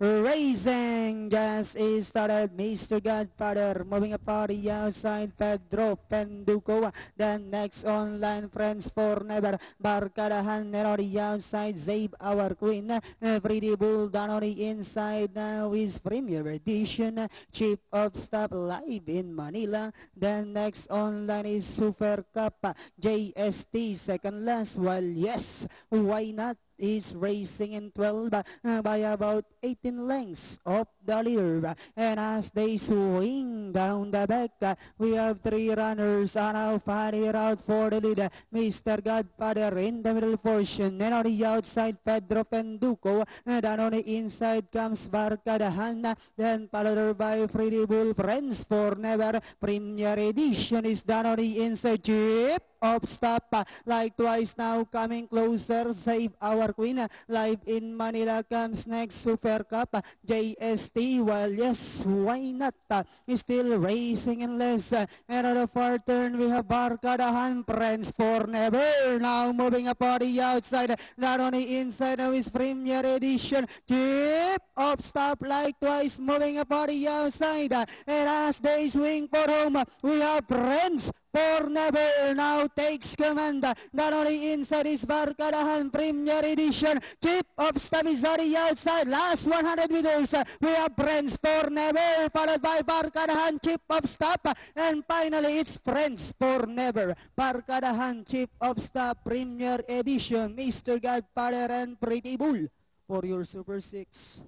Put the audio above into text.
Racing just started. Mr. Godfather moving apart the outside. Pedro Penduko. Then next online, Friends for Never. Barkadahan on the outside. Zabe our queen. Pretty Bull down on the inside. Now is Premier Edition. Chief of Staff live in Manila. Then next online is Super Cup. JST second last. Well, yes, why not? Is racing in 12 by about 18 lengths of the leader. And as they swing down the back, we have three runners are now fighting out for the lead. Mr. Godfather in the middle portion, and on the outside Pedro Penduko, and then on the inside comes Barkadahan, then followed by Freddy Bull. Friends for Never. Premier Edition is done on the inside. Chip of Stop, likewise now coming closer. Save Our Queen, live in Manila comes next. Super Cup, JST. Well, yes, why not? Still racing in less. And on the far turn, we have Barkadahan. Friends for Never now moving up on the outside. Not on the inside now is Premier Edition. Chip of Stop, likewise moving up on the outside. And as they swing for home, we have Friends for Never now takes command. Not only inside is Barkadahan. Premier Edition. Chip of Stop is on the outside. Last 100 meters. We have Friends for Never, followed by Barkadahan, Chip of Stop. And finally, it's Friends for Never. Barkadahan, Chip of Stop, Premier Edition, Mr. Godfather, and Pretty Bull for your Super 6.